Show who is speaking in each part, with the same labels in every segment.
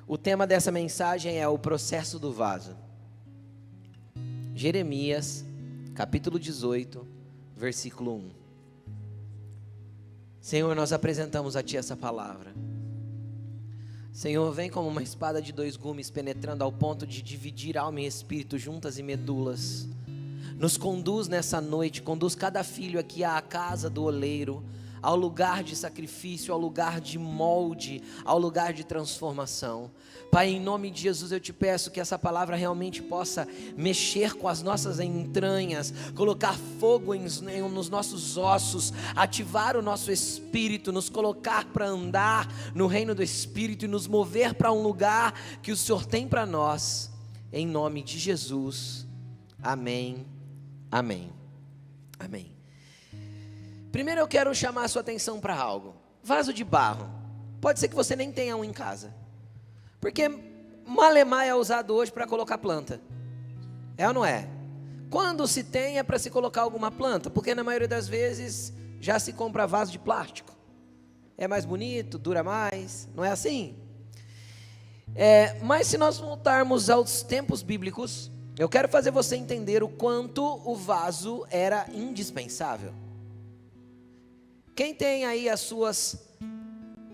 Speaker 1: O tema dessa mensagem é o processo do vaso. Jeremias, capítulo 18, versículo 1. Senhor, nós apresentamos a Ti essa palavra. Senhor, vem como uma espada de dois gumes, penetrando ao ponto de dividir alma e espírito, juntas e medulas. Nos conduz nessa noite, conduz cada filho aqui à casa do oleiro, ao lugar de sacrifício, ao lugar de molde, ao lugar de transformação. Pai, em nome de Jesus eu te peço que essa palavra realmente possa mexer com as nossas entranhas, colocar fogo nos nossos ossos, ativar o nosso espírito, nos colocar para andar no reino do Espírito e nos mover para um lugar que o Senhor tem para nós, em nome de Jesus, amém, amém, amém. Primeiro eu quero chamar a sua atenção para algo. Vaso de barro. Pode ser que você nem tenha um em casa, porque malemar é usado hoje para colocar planta. É ou não é? Quando se tem é para se colocar alguma planta, porque na maioria das vezes já se compra vaso de plástico. É mais bonito, dura mais, não é assim? Mas se nós voltarmos aos tempos bíblicos, eu quero fazer você entender o quanto o vaso era indispensável. Quem tem aí as suas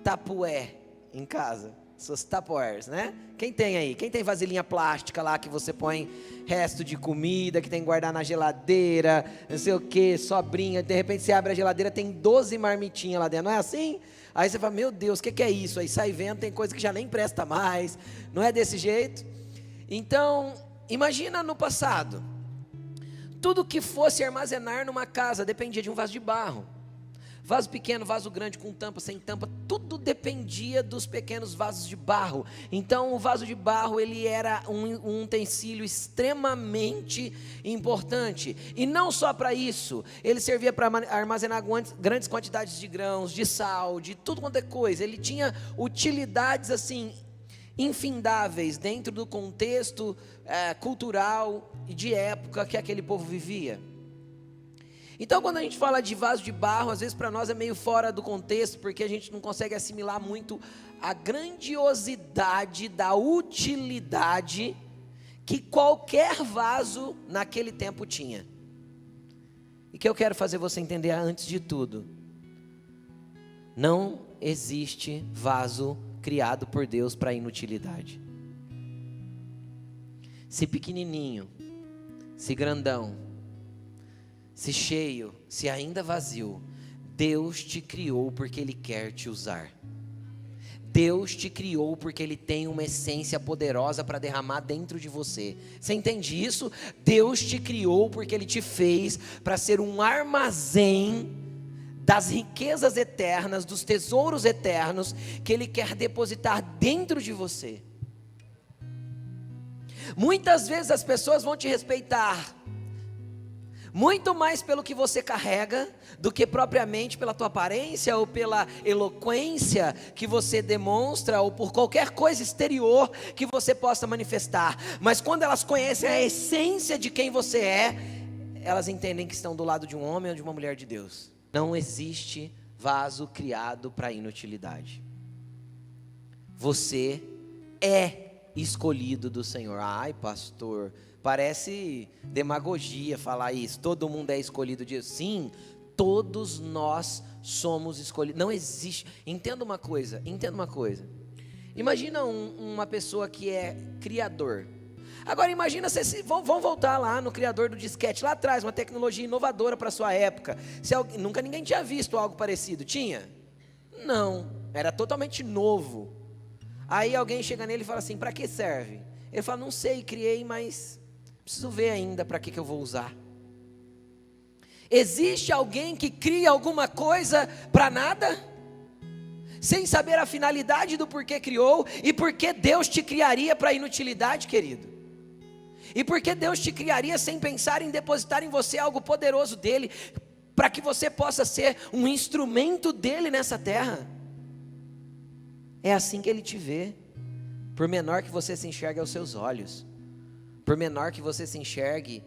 Speaker 1: tapué em casa? Suas tapuers, né? Quem tem aí? Quem tem vasilhinha plástica lá que você põe resto de comida, que tem que guardar na geladeira, não sei o que, sobrinha, de repente você abre a geladeira, tem 12 marmitinhas lá dentro, não é assim? Aí você fala, meu Deus, o que é isso? Aí sai vendo, tem coisa que já nem presta mais, não é desse jeito? Então, imagina no passado, tudo que fosse armazenar numa casa dependia de um vaso de barro. Vaso pequeno, vaso grande, com tampa, sem tampa, tudo dependia dos pequenos vasos de barro. Então o vaso de barro ele era um utensílio extremamente importante. E não só para isso, ele servia para armazenar grandes quantidades de grãos, de sal, de tudo quanto é coisa. Ele tinha utilidades assim infindáveis dentro do contexto cultural e de época que aquele povo vivia. Então quando a gente fala de vaso de barro, às vezes para nós é meio fora do contexto, porque a gente não consegue assimilar muito a grandiosidade da utilidade que qualquer vaso naquele tempo tinha. E que eu quero fazer você entender antes de tudo: não existe vaso criado por Deus para inutilidade. Se pequenininho, se grandão, se cheio, se ainda vazio, Deus te criou porque Ele quer te usar. Deus te criou porque Ele tem uma essência poderosa para derramar dentro de você. Você entende isso? Deus te criou porque Ele te fez para ser um armazém das riquezas eternas, dos tesouros eternos que Ele quer depositar dentro de você. Muitas vezes as pessoas vão te respeitar muito mais pelo que você carrega do que propriamente pela tua aparência ou pela eloquência que você demonstra ou por qualquer coisa exterior que você possa manifestar. Mas quando elas conhecem a essência de quem você é, elas entendem que estão do lado de um homem ou de uma mulher de Deus. Não existe vaso criado para inutilidade. Você é escolhido do Senhor. Ai, pastor, parece demagogia falar isso. Todo mundo é escolhido de Deus. Sim, todos nós somos escolhidos. Não existe. Entenda uma coisa. Imagina uma pessoa que é criador. Agora imagina vamos voltar lá no criador do disquete, lá atrás, uma tecnologia inovadora para a sua época. Nunca ninguém tinha visto algo parecido, tinha? Não, era totalmente novo. Aí alguém chega nele e fala assim, para que serve? Ele fala, não sei, criei, mas preciso ver ainda para que eu vou usar. Existe alguém que cria alguma coisa para nada? Sem saber a finalidade do porquê criou, e porque Deus te criaria para inutilidade, querido? E porque Deus te criaria sem pensar em depositar em você algo poderoso dele, para que você possa ser um instrumento dele nessa terra? É assim que ele te vê. Por menor que você se enxergue aos seus olhos, por menor que você se enxergue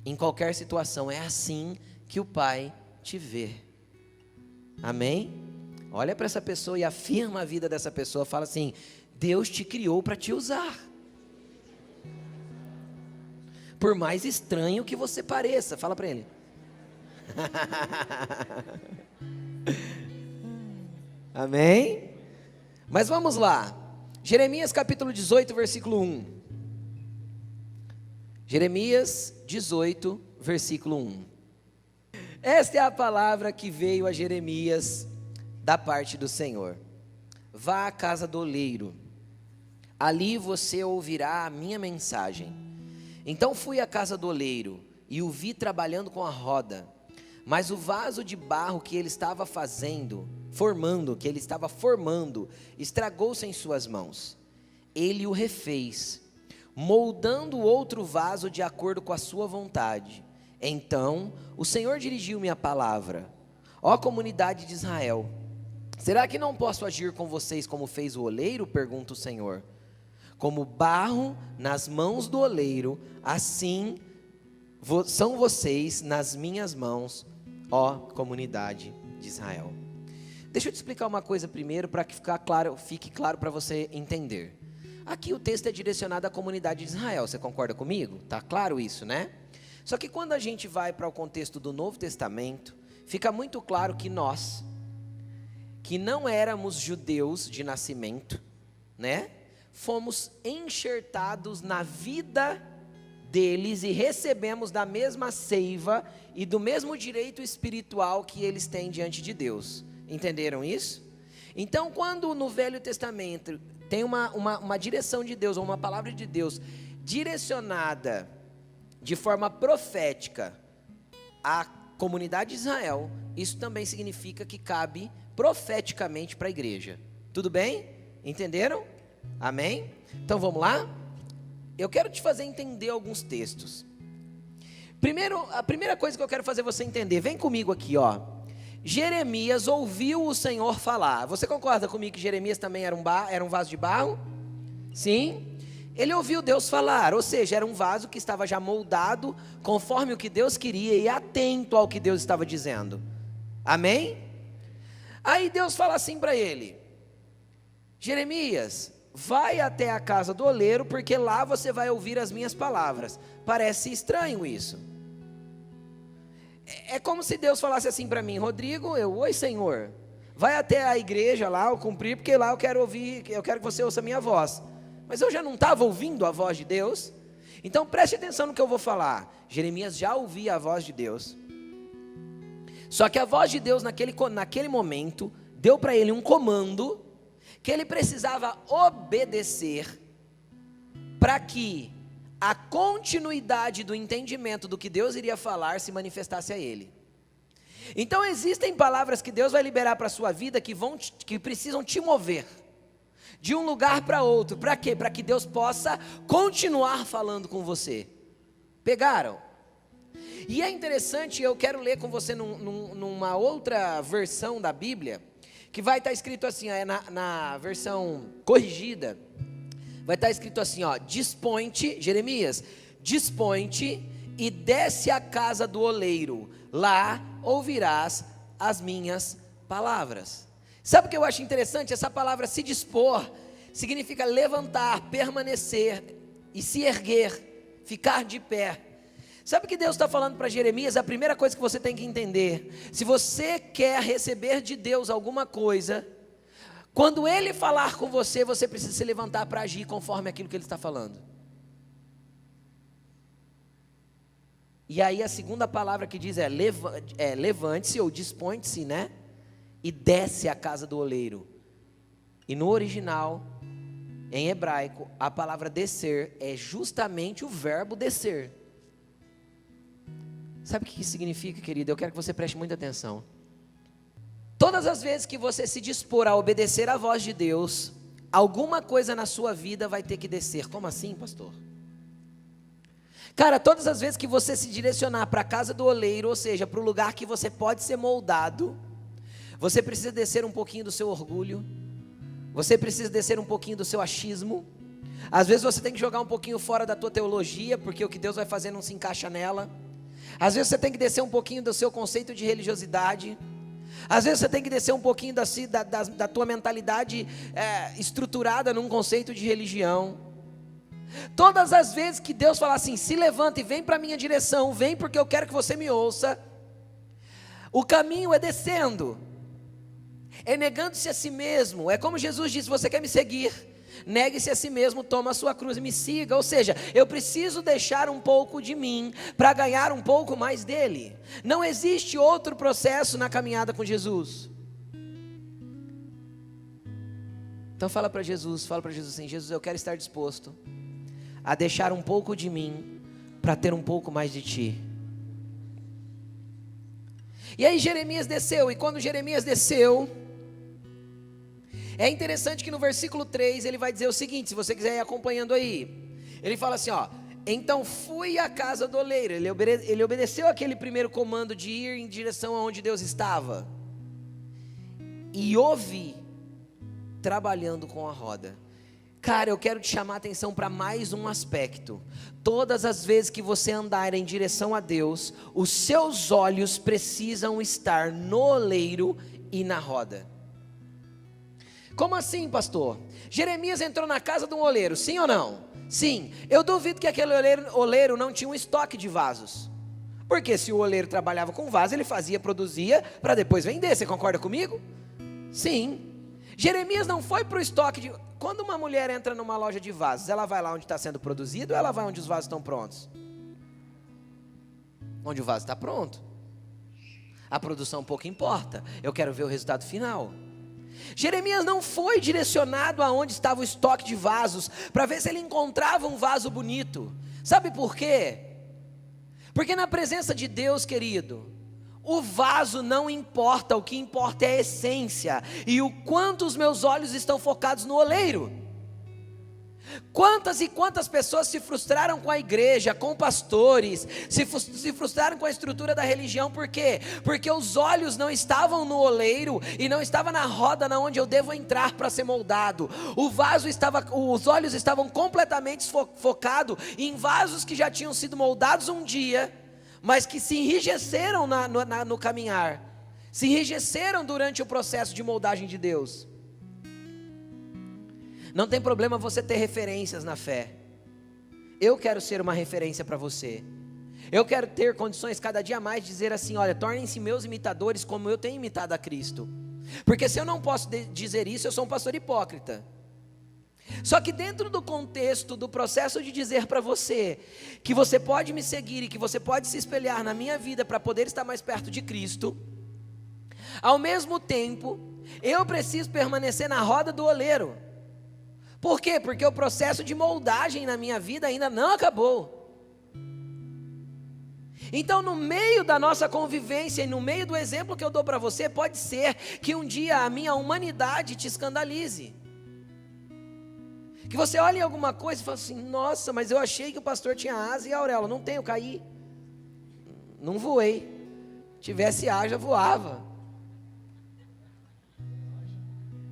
Speaker 1: em qualquer situação, é assim que o Pai te vê. Amém? Olha para essa pessoa e afirma a vida dessa pessoa. Fala assim, Deus te criou para te usar. Por mais estranho que você pareça, fala para ele. Amém? Mas vamos lá. Jeremias capítulo 18, versículo 1. Jeremias 18, versículo 1. Esta é a palavra que veio a Jeremias da parte do Senhor. Vá à casa do oleiro, ali você ouvirá a minha mensagem. Então fui à casa do oleiro e o vi trabalhando com a roda, mas o vaso de barro que ele estava formando, estragou-se em suas mãos. Ele o refez, moldando outro vaso de acordo com a sua vontade. Então o Senhor dirigiu-me a palavra: ó comunidade de Israel, será que não posso agir com vocês como fez o oleiro? Pergunta o Senhor. Como barro nas mãos do oleiro, assim são vocês nas minhas mãos, ó comunidade de Israel. Deixa eu te explicar uma coisa primeiro, para que fique claro para você entender. Aqui o texto é direcionado à comunidade de Israel, você concorda comigo? Tá claro isso, né? Só que quando a gente vai para o contexto do Novo Testamento, fica muito claro que nós, que não éramos judeus de nascimento, né? Fomos enxertados na vida deles e recebemos da mesma seiva e do mesmo direito espiritual que eles têm diante de Deus. Entenderam isso? Então, quando no Velho Testamento tem uma direção de Deus, ou uma palavra de Deus direcionada de forma profética à comunidade de Israel, isso também significa que cabe profeticamente para a igreja. Tudo bem? Entenderam? Amém? Então vamos lá? Eu quero te fazer entender alguns textos. Primeiro, a primeira coisa que eu quero fazer você entender, vem comigo aqui, ó. Jeremias ouviu o Senhor falar. Você concorda comigo que Jeremias também era um vaso de barro? Sim. Ele ouviu Deus falar, ou seja, era um vaso que estava já moldado conforme o que Deus queria e atento ao que Deus estava dizendo. Amém? Aí Deus fala assim para ele: Jeremias, vai até a casa do oleiro, porque lá você vai ouvir as minhas palavras. Parece estranho isso. É como se Deus falasse assim para mim: Rodrigo, oi Senhor, vai até a igreja lá, eu cumprir, porque lá eu quero que você ouça a minha voz. Mas eu já não estava ouvindo a voz de Deus? Então preste atenção no que eu vou falar. Jeremias já ouvia a voz de Deus. Só que a voz de Deus naquele momento deu para ele um comando que ele precisava obedecer para que a continuidade do entendimento do que Deus iria falar se manifestasse a ele. Então existem palavras que Deus vai liberar para a sua vida que precisam te mover de um lugar para outro. Para quê? Para que Deus possa continuar falando com você. Pegaram? E é interessante, eu quero ler com você numa outra versão da Bíblia, que vai estar escrito assim, na versão corrigida, vai estar escrito assim, ó: dispõe-te, Jeremias, dispõe-te e desce à casa do oleiro, lá ouvirás as minhas palavras. Sabe o que eu acho interessante? Essa palavra se dispor significa levantar, permanecer e se erguer, ficar de pé. Sabe o que Deus está falando para Jeremias? A primeira coisa que você tem que entender: se você quer receber de Deus alguma coisa, quando Ele falar com você, você precisa se levantar para agir conforme aquilo que Ele está falando. E aí a segunda palavra que diz levante-se ou dispõe-se, né? E desce à casa do oleiro. E no original, em hebraico, a palavra descer é justamente o verbo descer. Sabe o que isso significa, querido? Eu quero que você preste muita atenção. Todas as vezes que você se dispor a obedecer à voz de Deus, alguma coisa na sua vida vai ter que descer. Como assim, pastor? Cara, todas as vezes que você se direcionar para a casa do oleiro, ou seja, para o lugar que você pode ser moldado, você precisa descer um pouquinho do seu orgulho, você precisa descer um pouquinho do seu achismo. Às vezes você tem que jogar um pouquinho fora da tua teologia, porque o que Deus vai fazer não se encaixa nela. Às vezes você tem que descer um pouquinho do seu conceito de religiosidade. Às vezes você tem que descer um pouquinho da tua mentalidade estruturada num conceito de religião. Todas as vezes que Deus fala assim, se levanta e vem para a minha direção, vem porque eu quero que você me ouça, o caminho é descendo, é negando-se a si mesmo. É como Jesus disse, você quer me seguir? Negue-se a si mesmo, toma a sua cruz e me siga. Ou seja, eu preciso deixar um pouco de mim para ganhar um pouco mais dele. Não existe outro processo na caminhada com Jesus. Então fala para Jesus assim, Jesus, eu quero estar disposto a deixar um pouco de mim para ter um pouco mais de ti. E aí Jeremias desceu, e quando Jeremias desceu, é interessante que no versículo 3 ele vai dizer o seguinte, se você quiser ir acompanhando aí, ele fala assim, ó, então fui à casa do oleiro, ele obedeceu aquele primeiro comando de ir em direção aonde Deus estava, e ouvi trabalhando com a roda. Cara, eu quero te chamar a atenção para mais um aspecto. Todas as vezes que você andar em direção a Deus, os seus olhos precisam estar no oleiro e na roda. Como assim, pastor? Jeremias entrou na casa de um oleiro, sim ou não? Sim. Eu duvido que aquele oleiro não tinha um estoque de vasos. Porque se o oleiro trabalhava com vaso, ele produzia para depois vender. Você concorda comigo? Sim. Jeremias não foi para o estoque de... Quando uma mulher entra numa loja de vasos, ela vai lá onde está sendo produzido ou ela vai onde os vasos estão prontos? Onde o vaso está pronto. A produção pouco importa. Eu quero ver o resultado final. Jeremias não foi direcionado aonde estava o estoque de vasos para ver se ele encontrava um vaso bonito. Sabe por quê? Porque na presença de Deus, querido, o vaso não importa, o que importa é a essência e o quanto os meus olhos estão focados no oleiro. Quantas e quantas pessoas se frustraram com a igreja, com pastores, se frustraram com a estrutura da religião, por quê? Porque os olhos não estavam no oleiro e não estavam na roda na onde eu devo entrar para ser moldado. Os olhos estavam completamente focados em vasos que já tinham sido moldados um dia, mas que se enrijeceram no caminhar, se enrijeceram durante o processo de moldagem de Deus. Não tem problema você ter referências na fé. Eu quero ser uma referência para você. Eu quero ter condições cada dia mais de dizer assim, olha, tornem-se meus imitadores como eu tenho imitado a Cristo. Porque se eu não posso dizer isso, eu sou um pastor hipócrita. Só que dentro do contexto do processo de dizer para você que você pode me seguir e que você pode se espelhar na minha vida para poder estar mais perto de Cristo, ao mesmo tempo, eu preciso permanecer na roda do oleiro. Por quê? Porque o processo de moldagem na minha vida ainda não acabou. Então, no meio da nossa convivência e no meio do exemplo que eu dou para você, pode ser que um dia a minha humanidade te escandalize. Que você olhe em alguma coisa e fale assim, nossa, mas eu achei que o pastor tinha asa e auréola. Não tenho, caí. Não voei. Tivesse asa, já voava.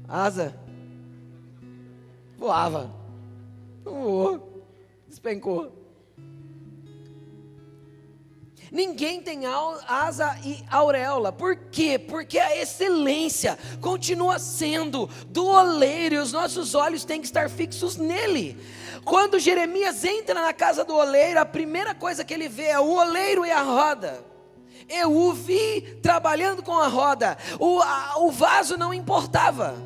Speaker 1: Asa. Voava. Não voou. Despencou. Ninguém tem asa e auréola. Por quê? Porque a excelência continua sendo do oleiro e os nossos olhos têm que estar fixos nele. Quando Jeremias entra na casa do oleiro, a primeira coisa que ele vê é o oleiro e a roda. Eu o vi trabalhando com a roda. O vaso não importava.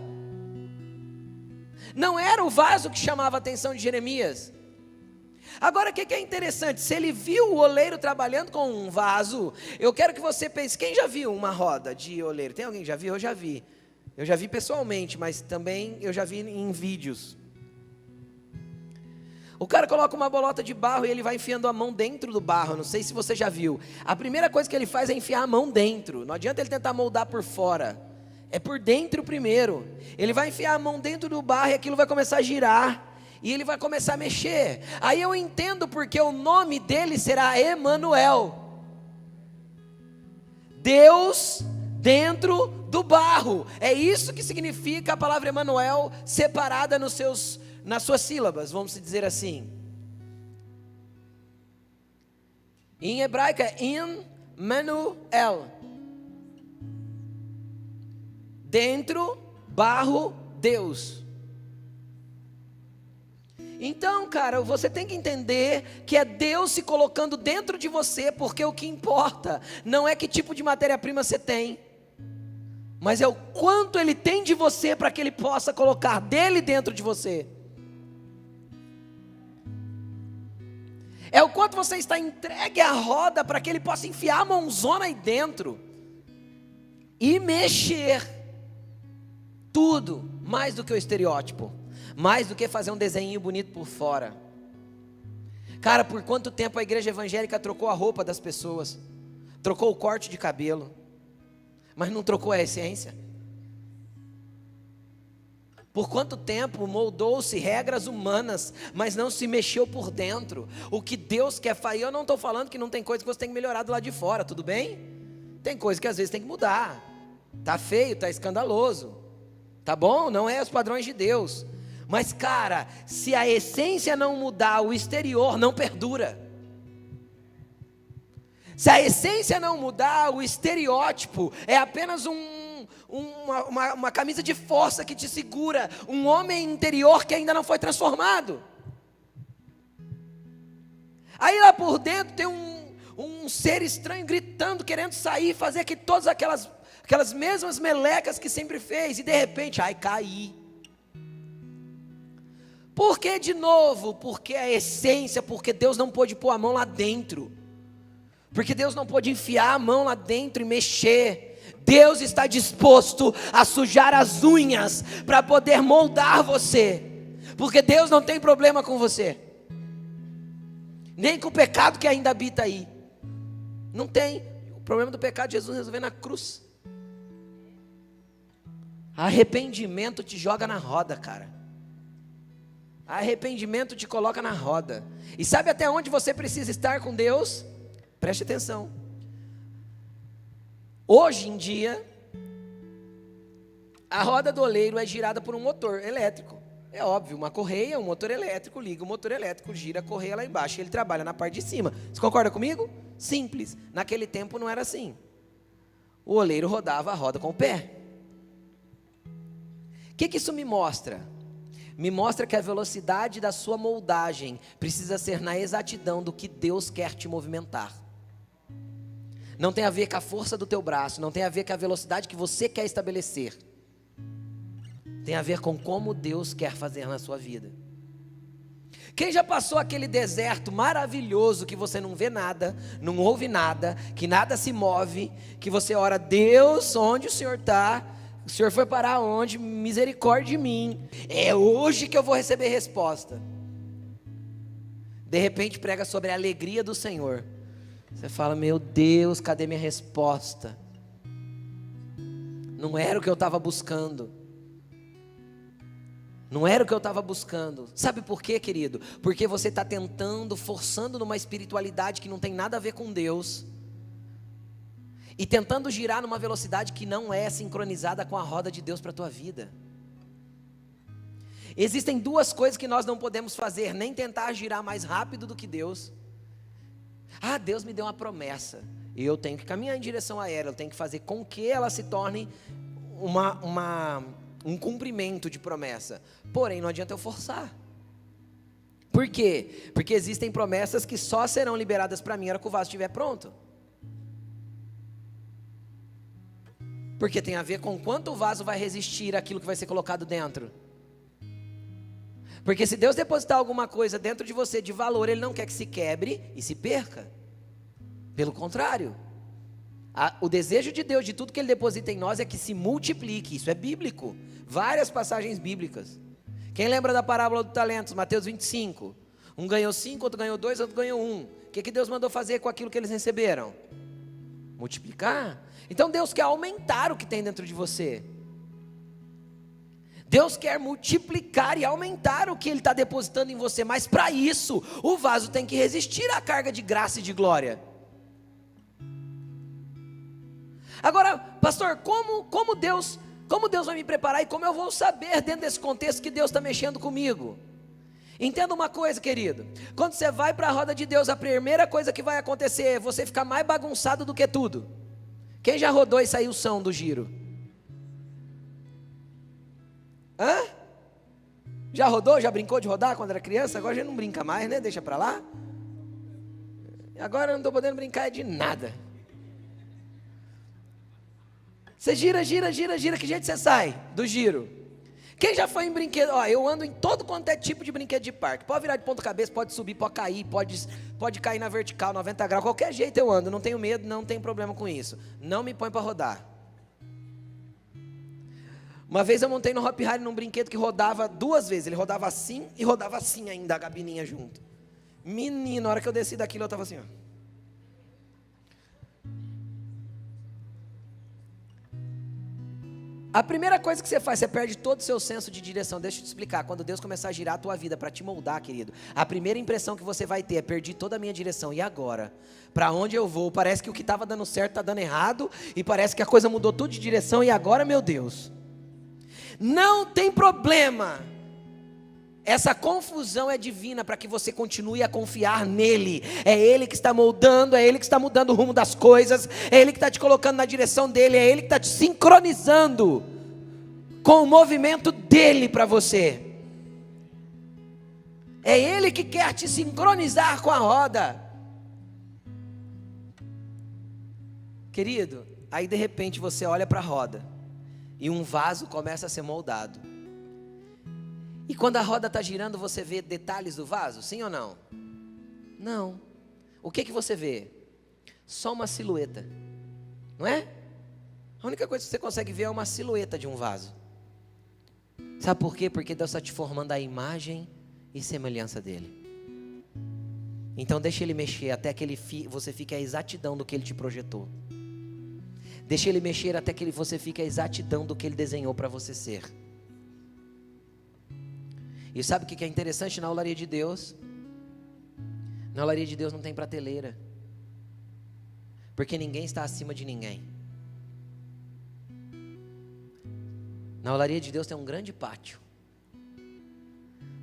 Speaker 1: Não era o vaso que chamava a atenção de Jeremias. Agora o que é interessante, se ele viu o oleiro trabalhando com um vaso, eu quero que você pense, quem já viu uma roda de oleiro? Tem alguém que já viu? Eu já vi. Eu já vi pessoalmente, mas também eu já vi em vídeos. O cara coloca uma bolota de barro e ele vai enfiando a mão dentro do barro, não sei se você já viu. A primeira coisa que ele faz é enfiar a mão dentro, não adianta ele tentar moldar por fora. É por dentro primeiro. Ele vai enfiar a mão dentro do barro e aquilo vai começar a girar. E ele vai começar a mexer. Aí eu entendo porque o nome dele será Emanuel. Deus dentro do barro. É isso que significa a palavra Emanuel separada nas suas sílabas, vamos dizer assim. Em hebraico é Immanuel. Dentro, barro, Deus. Então, cara, você tem que entender que é Deus se colocando dentro de você, porque o que importa não é que tipo de matéria-prima você tem, mas é o quanto Ele tem de você para que Ele possa colocar dele dentro de você. É o quanto você está entregue à roda para que Ele possa enfiar a mãozona aí dentro e mexer tudo, mais do que o estereótipo, mais do que fazer um desenho bonito por fora. Cara, por quanto tempo a igreja evangélica trocou a roupa das pessoas, trocou o corte de cabelo, mas não trocou a essência? Por quanto tempo moldou-se regras humanas, mas não se mexeu por dentro? O que Deus quer fazer, eu não estou falando que não tem coisa que você tem que melhorar do lado de fora, tudo bem? Tem coisa que às vezes tem que mudar, está feio, está escandaloso, tá bom? Não é os padrões de Deus. Mas cara, se a essência não mudar, o exterior não perdura. Se a essência não mudar, o estereótipo é apenas uma camisa de força que te segura, um homem interior que ainda não foi transformado. Aí lá por dentro tem um ser estranho gritando, querendo sair, fazer todas aquelas mesmas melecas que sempre fez, e de repente, ai, caí. Por que de novo? Porque a essência, porque Deus não pôde pôr a mão lá dentro, porque Deus não pôde enfiar a mão lá dentro e mexer. Deus está disposto a sujar as unhas para poder moldar você, porque Deus não tem problema com você, nem com o pecado que ainda habita aí, não tem. O problema do pecado Jesus resolveu na cruz. Arrependimento te joga na roda, cara. Arrependimento te coloca na roda. E sabe até onde você precisa estar com Deus? Preste atenção. Hoje em dia, a roda do oleiro é girada por um motor elétrico. É óbvio, uma correia, um motor elétrico, liga o motor elétrico, gira a correia lá embaixo, e ele trabalha na parte de cima. Você concorda comigo? Simples. Naquele tempo não era assim. O oleiro rodava a roda com o pé. O que isso me mostra? Me mostra que a velocidade da sua moldagem precisa ser na exatidão do que Deus quer te movimentar. Não tem a ver com a força do teu braço, não tem a ver com a velocidade que você quer estabelecer. Tem a ver com como Deus quer fazer na sua vida. Quem já passou aquele deserto maravilhoso que você não vê nada, não ouve nada, que nada se move, que você ora, Deus, onde o Senhor está? O Senhor foi parar onde? Misericórdia de mim. É hoje que eu vou receber resposta. De repente prega sobre a alegria do Senhor. Você fala, meu Deus, cadê minha resposta? Não era o que eu estava buscando. Não era o que eu estava buscando. Sabe por quê, querido? Porque você está tentando, forçando numa espiritualidade que não tem nada a ver com Deus, e tentando girar numa velocidade que não é sincronizada com a roda de Deus para a tua vida. Existem duas coisas que nós não podemos fazer: nem tentar girar mais rápido do que Deus. Ah, Deus me deu uma promessa, e eu tenho que caminhar em direção a ela, eu tenho que fazer com que ela se torne um cumprimento de promessa. Porém, não adianta eu forçar. Por quê? Porque existem promessas que só serão liberadas para mim na hora que o vaso estiver pronto. Porque tem a ver com quanto o vaso vai resistir àquilo que vai ser colocado dentro. Porque se Deus depositar alguma coisa dentro de você de valor, Ele não quer que se quebre e se perca. Pelo contrário, o desejo de Deus, de tudo que Ele deposita em nós, é que se multiplique. Isso é bíblico. Várias passagens bíblicas. Quem lembra da parábola dos talentos? Mateus 25. Um ganhou 5, outro ganhou 2, outro ganhou 1. O que Deus mandou fazer com aquilo que eles receberam? Multiplicar. Então Deus quer aumentar o que tem dentro de você. Deus quer multiplicar e aumentar o que Ele está depositando em você. Mas para isso, o vaso tem que resistir à carga de graça e de glória. Agora, pastor, como Deus vai me preparar e como eu vou saber dentro desse contexto que Deus está mexendo comigo? Entenda uma coisa, querido. Quando você vai para a roda de Deus, a primeira coisa que vai acontecer é você ficar mais bagunçado do que tudo. Quem já rodou e saiu são do giro? Já rodou? Já brincou de rodar quando era criança? Agora já não brinca mais, né? Deixa pra lá. Agora eu não estou podendo brincar de nada. Você gira, que jeito você sai do giro? Quem já foi em brinquedo? Ó, eu ando em todo quanto é tipo de brinquedo de parque. Pode virar de ponta cabeça, pode subir, pode cair, pode cair na vertical, 90 graus. Qualquer jeito eu ando, não tenho medo, não tenho problema com isso. Não me põe para rodar. Uma vez eu montei no Hop Harry num brinquedo que rodava 2 vezes. Ele rodava assim e rodava assim ainda, a gabininha junto. Menino, na hora que eu desci daquilo eu estava assim, ó. A primeira coisa que você faz, você perde todo o seu senso de direção. Deixa eu te explicar, quando Deus começar a girar a tua vida para te moldar, querido, a primeira impressão que você vai ter é: perdi toda a minha direção, e agora? Para onde eu vou? Parece que o que estava dando certo está dando errado, e parece que a coisa mudou tudo de direção, e agora, meu Deus? Não tem problema. Essa confusão é divina para que você continue a confiar nele. É ele que está moldando, é ele que está mudando o rumo das coisas, é ele que está te colocando na direção dele, é ele que está te sincronizando com o movimento dele para você. É ele que quer te sincronizar com a roda. Querido, aí de repente você olha para a roda e um vaso começa a ser moldado. E quando a roda está girando, você vê detalhes do vaso? Sim ou não? Não. O que você vê? Só uma silhueta. Não é? A única coisa que você consegue ver é uma silhueta de um vaso. Sabe por quê? Porque Deus está te formando a imagem e semelhança dele. Então deixa ele mexer até que você fique a exatidão do que ele te projetou. Deixa ele mexer até que você fique a exatidão do que ele desenhou para você ser. E sabe o que é interessante na olaria de Deus? Na olaria de Deus não tem prateleira, porque ninguém está acima de ninguém. Na olaria de Deus tem um grande pátio.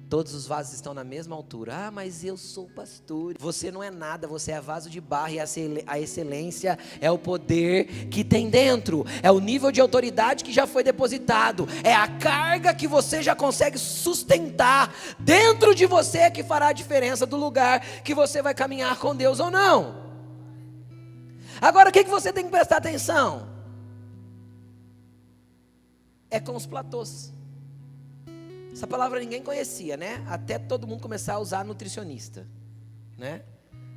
Speaker 1: Todos os vasos estão na mesma altura. Ah, mas eu sou pastor. Você não é nada, você é vaso de barro. E a excelência é o poder que tem dentro. É o nível de autoridade que já foi depositado. É a carga que você já consegue sustentar dentro de você, que fará a diferença do lugar que você vai caminhar com Deus ou não. Agora o que você tem que prestar atenção? É com os platôs. Essa palavra ninguém conhecia, né? Até todo mundo começar a usar nutricionista, né?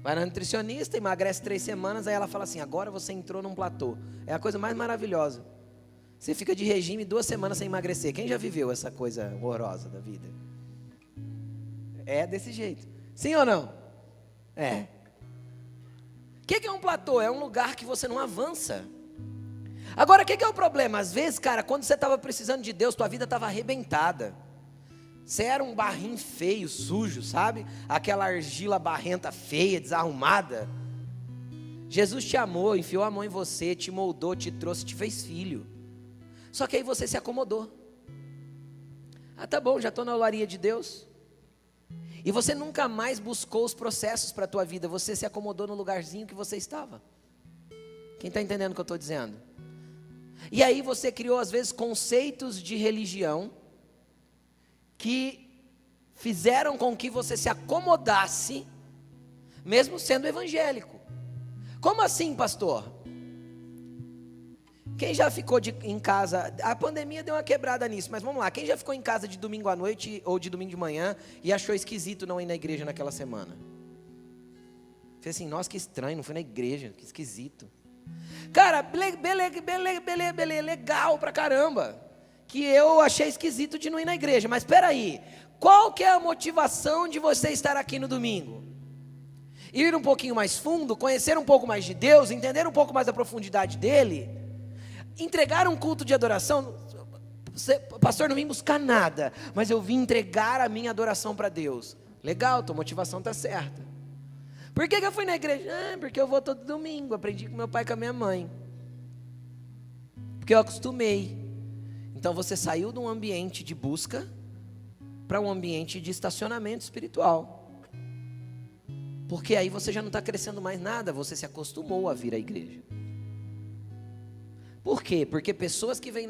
Speaker 1: Vai na nutricionista, emagrece 3 semanas, aí ela fala assim: agora você entrou num platô. É a coisa mais maravilhosa. Você fica de regime 2 semanas sem emagrecer. Quem já viveu essa coisa horrorosa da vida? É desse jeito. Sim ou não? É. O que é um platô? É um lugar que você não avança. Agora, o que é o problema? Às vezes, cara, quando você estava precisando de Deus, tua vida estava arrebentada. Você era um barrinho feio, sujo, sabe? Aquela argila barrenta, feia, desarrumada. Jesus te amou, enfiou a mão em você, te moldou, te trouxe, te fez filho. Só que aí você se acomodou. Ah, tá bom, já estou na olaria de Deus. E você nunca mais buscou os processos para a tua vida. Você se acomodou no lugarzinho que você estava. Quem está entendendo o que eu estou dizendo? E aí você criou às vezes conceitos de religião que fizeram com que você se acomodasse, mesmo sendo evangélico. Como assim, pastor? Quem já ficou em casa, a pandemia deu uma quebrada nisso, mas vamos lá, quem já ficou em casa de domingo à noite ou de domingo de manhã e achou esquisito não ir na igreja naquela semana? Fez assim: nossa, que estranho, não fui na igreja, que esquisito. Cara, beleza, legal pra caramba, que eu achei esquisito de não ir na igreja, mas espera aí, qual que é a motivação de você estar aqui no domingo? Ir um pouquinho mais fundo, conhecer um pouco mais de Deus, entender um pouco mais da profundidade dele, entregar um culto de adoração. Pastor, não vim buscar nada, mas eu vim entregar a minha adoração para Deus. Legal, tua motivação está certa. Por que eu fui na igreja? Porque eu vou todo domingo, aprendi com meu pai e com a minha mãe, porque eu acostumei. Então você saiu de um ambiente de busca para um ambiente de estacionamento espiritual, porque aí você já não está crescendo mais nada, você se acostumou a vir à igreja. Por quê? Porque pessoas que vêm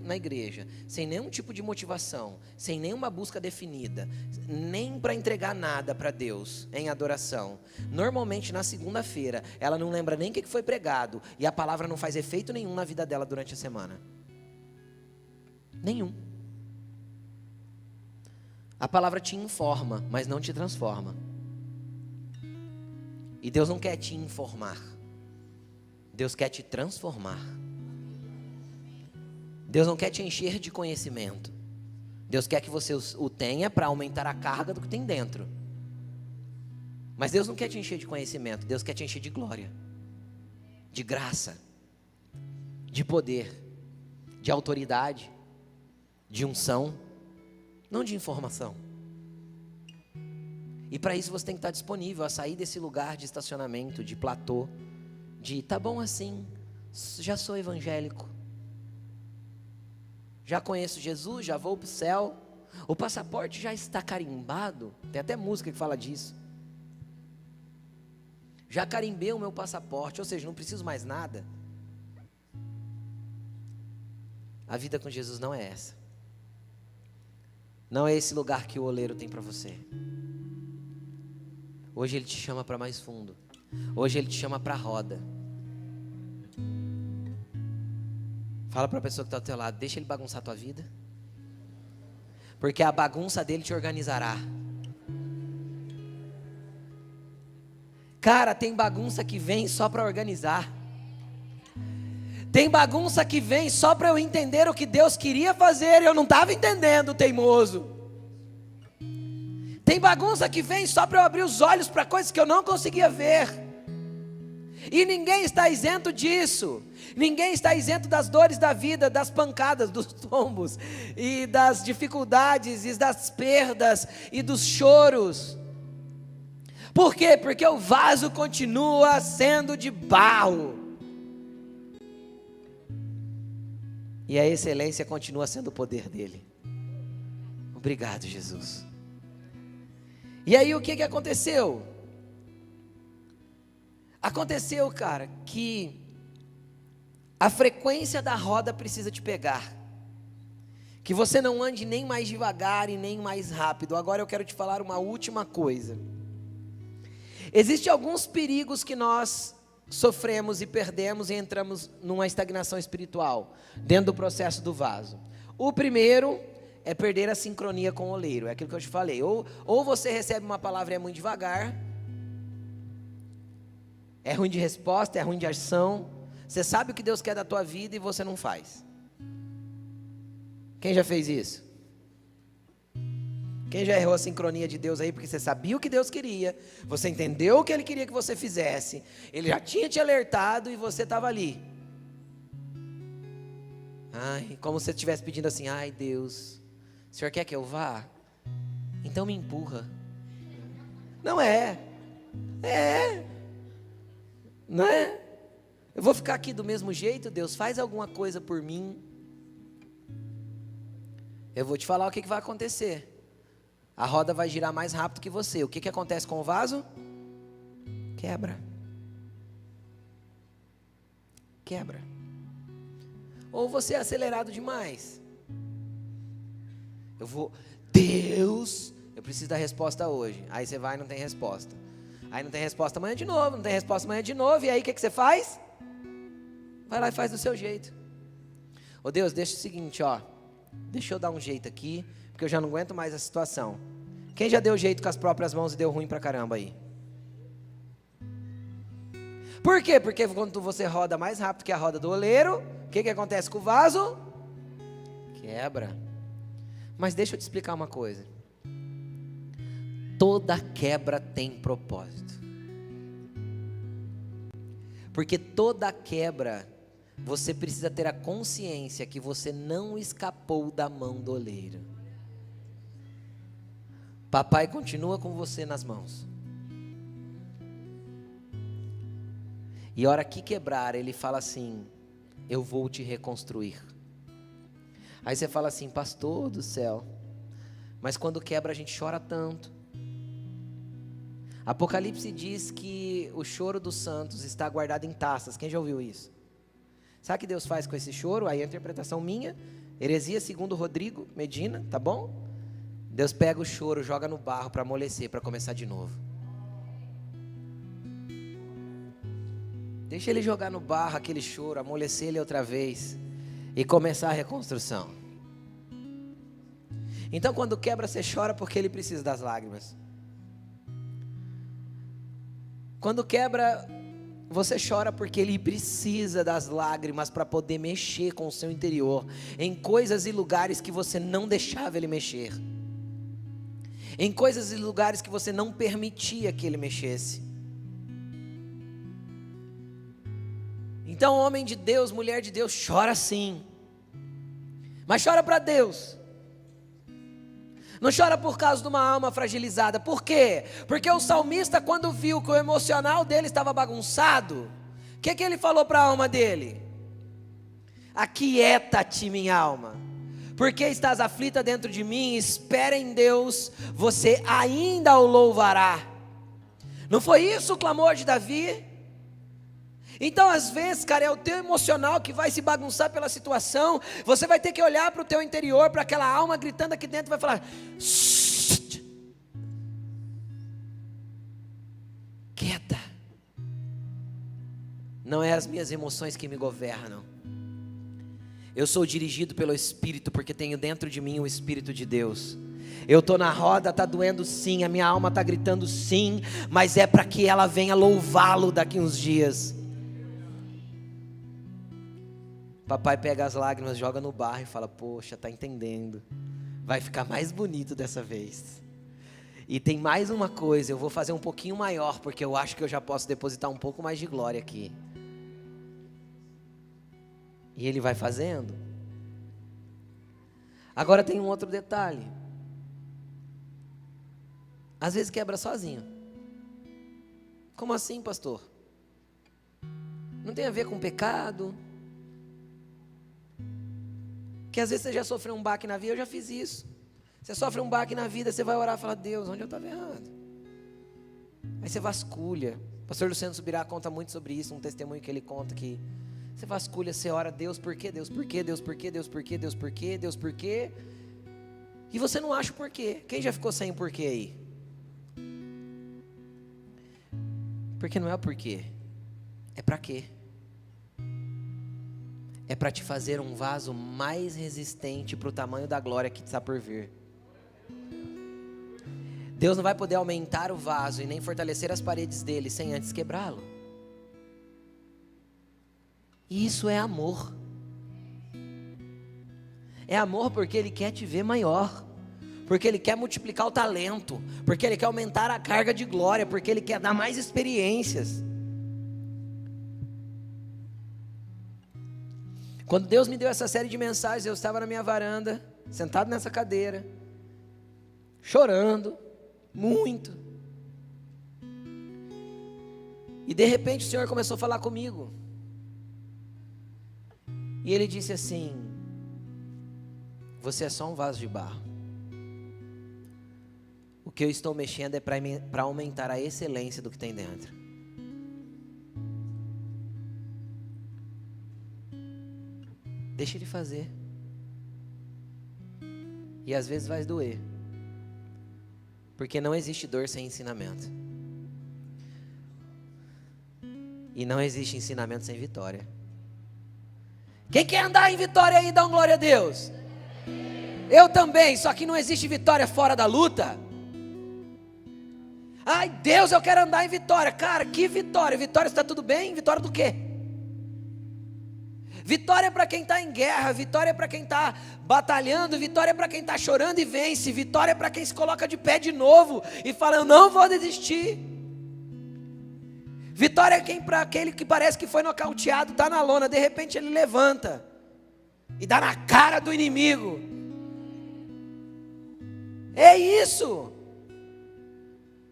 Speaker 1: na igreja sem nenhum tipo de motivação, sem nenhuma busca definida, nem para entregar nada para Deus em adoração, normalmente na segunda-feira ela não lembra nem o que foi pregado e a palavra não faz efeito nenhum na vida dela durante a semana. Nenhum. A palavra te informa, mas não te transforma. E Deus não quer te informar, Deus quer te transformar. Deus não quer te encher de conhecimento. Deus quer que você o tenha para aumentar a carga do que tem dentro. Mas Deus não quer te encher de conhecimento. Deus quer te encher de glória, de graça, de poder, de autoridade, de unção, não de informação. E para isso você tem que estar disponível a sair desse lugar de estacionamento, de platô, de tá bom assim, já sou evangélico, já conheço Jesus, já vou para o céu, o passaporte já está carimbado, tem até música que fala disso. Já carimbei o meu passaporte, ou seja, não preciso mais nada. A vida com Jesus não é essa. Não é esse lugar que o oleiro tem para você. Hoje Ele te chama para mais fundo. Hoje Ele te chama para a roda. Fala para a pessoa que está ao teu lado, deixa Ele bagunçar a tua vida. Porque a bagunça dele te organizará. Cara, tem bagunça que vem só para organizar. Tem bagunça que vem só para eu entender o que Deus queria fazer e eu não estava entendendo, teimoso. Tem bagunça que vem só para eu abrir os olhos para coisas que eu não conseguia ver. E ninguém está isento disso. Ninguém está isento das dores da vida, das pancadas, dos tombos, e das dificuldades, e das perdas, e dos choros. Por quê? Porque o vaso continua sendo de barro. E a excelência continua sendo o poder dele. Obrigado, Jesus. E aí o que aconteceu? Aconteceu, cara, que a frequência da roda precisa te pegar. Que você não ande nem mais devagar e nem mais rápido. Agora eu quero te falar uma última coisa. Existem alguns perigos que nós sofremos e perdemos e entramos numa estagnação espiritual, dentro do processo do vaso. O primeiro é perder a sincronia com o oleiro, é aquilo que eu te falei. Ou você recebe uma palavra e é muito devagar, é ruim de resposta, é ruim de ação. Você sabe o que Deus quer da tua vida e você não faz. Quem já fez isso? Quem já errou a sincronia de Deus aí porque você sabia o que Deus queria, você entendeu o que Ele queria que você fizesse, Ele já tinha te alertado e você estava ali. Ai, como se você estivesse pedindo assim, ai Deus, o Senhor quer que eu vá? Então me empurra. Não é. Não é? Eu vou ficar aqui do mesmo jeito, Deus, faz alguma coisa por mim. Eu vou te falar o que vai acontecer. A roda vai girar mais rápido que você. O que acontece com o vaso? Quebra. Quebra. Ou você é acelerado demais. Deus, eu preciso da resposta hoje. Aí você vai e não tem resposta. Aí não tem resposta amanhã de novo, não tem resposta amanhã de novo. E aí o que você faz? Vai lá e faz do seu jeito. Ô Deus, deixa o seguinte, ó. Deixa eu dar um jeito aqui, porque eu já não aguento mais a situação. Quem já deu jeito com as próprias mãos e deu ruim pra caramba aí? Por quê? Porque quando você roda mais rápido que a roda do oleiro, o que acontece com o vaso? Quebra. Mas deixa eu te explicar uma coisa. Toda quebra tem propósito. Porque toda quebra, você precisa ter a consciência que você não escapou da mão do oleiro. Papai continua com você nas mãos. E a hora que quebrar, Ele fala assim, eu vou te reconstruir. Aí você fala assim, pastor do céu, mas quando quebra a gente chora tanto. Apocalipse diz que o choro dos santos está guardado em taças. Quem já ouviu isso? Sabe o que Deus faz com esse choro? Aí a interpretação minha, heresia segundo Rodrigo Medina, tá bom? Deus pega o choro, joga no barro para amolecer, para começar de novo. Deixa ele jogar no barro aquele choro, amolecer ele outra vez e começar a reconstrução. Então quando quebra, você chora porque ele precisa das lágrimas. Quando quebra, você chora porque ele precisa das lágrimas para poder mexer com o seu interior, em coisas e lugares que você não deixava ele mexer, em coisas e lugares que você não permitia que ele mexesse. Então, homem de Deus, mulher de Deus, chora sim, mas chora para Deus. Não chora por causa de uma alma fragilizada. Por quê? Porque o salmista, quando viu que o emocional dele estava bagunçado, o que ele falou para a alma dele? Aquieta-te, minha alma, porque estás aflita dentro de mim, espera em Deus, você ainda o louvará. Não foi isso o clamor de Davi? Então às vezes, cara, é o teu emocional que vai se bagunçar pela situação. Você vai ter que olhar para o teu interior, para aquela alma gritando aqui dentro, vai falar: quieta. Não é as minhas emoções que me governam. Eu sou dirigido pelo Espírito, porque tenho dentro de mim o Espírito de Deus. Eu estou na roda, está doendo sim, a minha alma está gritando sim, mas é para que ela venha louvá-lo daqui uns dias. Papai pega as lágrimas, joga no barro e fala: poxa, está entendendo, vai ficar mais bonito dessa vez. E tem mais uma coisa, eu vou fazer um pouquinho maior, porque eu acho que eu já posso depositar um pouco mais de glória aqui. E ele vai fazendo. Agora tem um outro detalhe. Às vezes quebra sozinho. Como assim, pastor? Não tem a ver com pecado? Que às vezes você já sofreu um baque na vida. Eu já fiz isso. Você sofre um baque na vida, você vai orar e falar: Deus, onde eu estava errado? Aí você vasculha. O pastor Luciano Subirá conta muito sobre isso, um testemunho que ele conta, que você vasculha, você ora: Deus, por quê? Deus, por quê? Deus, por quê? Deus, por quê? Deus, por quê? Deus, por quê? E você não acha o porquê. Quem já ficou sem o porquê aí? Porque não é o porquê, é para quê? É para te fazer um vaso mais resistente para o tamanho da glória que está por vir. Deus não vai poder aumentar o vaso e nem fortalecer as paredes dele sem antes quebrá-lo. E isso é amor. É amor porque Ele quer te ver maior, porque Ele quer multiplicar o talento, porque Ele quer aumentar a carga de glória, porque Ele quer dar mais experiências. Quando Deus me deu essa série de mensagens, eu estava na minha varanda, sentado nessa cadeira, chorando muito. E de repente o Senhor começou a falar comigo. E Ele disse assim: você é só um vaso de barro. O que eu estou mexendo é para aumentar a excelência do que tem dentro. Deixa Ele fazer. E às vezes vai doer, porque não existe dor sem ensinamento. E não existe ensinamento sem vitória. Quem quer andar em vitória aí, dá um glória a Deus. Eu também, só que não existe vitória fora da luta. Ai Deus, eu quero andar em vitória. Cara, que vitória? Vitória, está tudo bem? Vitória do quê? Vitória é para quem está em guerra, vitória é para quem está batalhando, vitória é para quem está chorando e vence, vitória é para quem se coloca de pé de novo e fala: eu não vou desistir. Vitória é para aquele que parece que foi nocauteado, está na lona, de repente ele levanta e dá na cara do inimigo. É isso.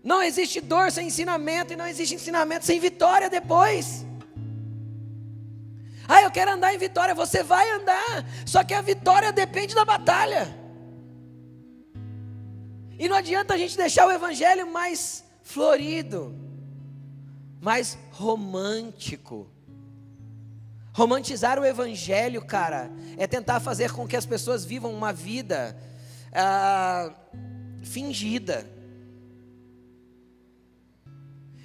Speaker 1: Não existe dor sem ensinamento, e não existe ensinamento sem vitória depois. Ah, eu quero andar em vitória. Você vai andar, só que a vitória depende da batalha. E não adianta a gente deixar o evangelho mais florido, mais romântico. Romantizar o evangelho, cara, é tentar fazer com que as pessoas vivam uma vida fingida.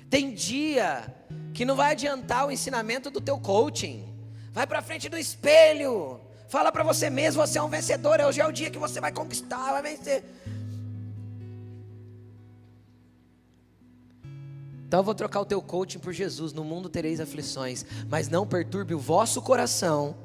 Speaker 1: Tem dia que não vai adiantar o ensinamento do teu coaching. Vai para frente do espelho, fala para você mesmo, você é um vencedor, hoje é o dia que você vai conquistar, vai vencer. Então eu vou trocar o teu coaching por Jesus. No mundo tereis aflições, mas não perturbe o vosso coração.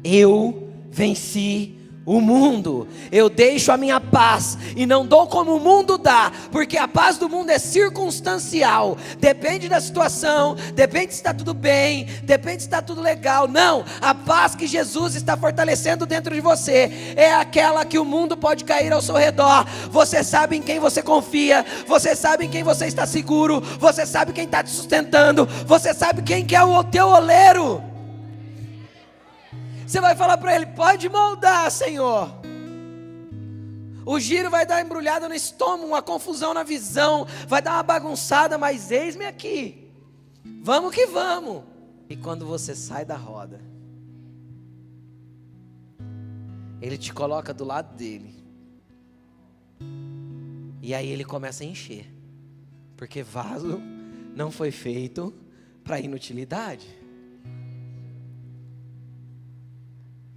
Speaker 1: Eu venci o mundo. Eu deixo a minha paz e não dou como o mundo dá, porque a paz do mundo é circunstancial. Depende da situação, depende se está tudo bem, depende se está tudo legal. Não, a paz que Jesus está fortalecendo dentro de você é aquela que o mundo pode cair ao seu redor. Você sabe em quem você confia, você sabe em quem você está seguro, você sabe quem está te sustentando, você sabe quem que é o teu oleiro. Você vai falar para ele: pode moldar, Senhor. O giro vai dar embrulhada no estômago, uma confusão na visão, vai dar uma bagunçada, mas eis-me aqui. Vamos que vamos. E quando você sai da roda, ele te coloca do lado dele. E aí ele começa a encher. Porque vaso não foi feito para inutilidade.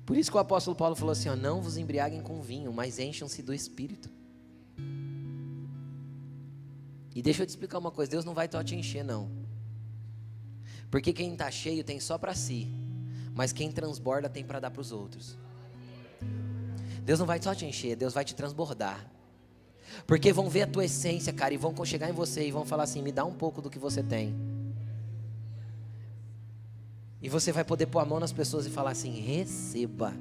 Speaker 1: Por isso que o apóstolo Paulo falou assim, não vos embriaguem com vinho, mas encham-se do Espírito. E deixa eu te explicar uma coisa, Deus não vai só te encher não. Porque quem está cheio tem só para si, mas quem transborda tem para dar para os outros. Deus não vai só te encher, Deus vai te transbordar. Porque vão ver a tua essência, cara, e vão chegar em você e vão falar assim, me dá um pouco do que você tem. E você vai poder pôr a mão nas pessoas e falar assim, receba.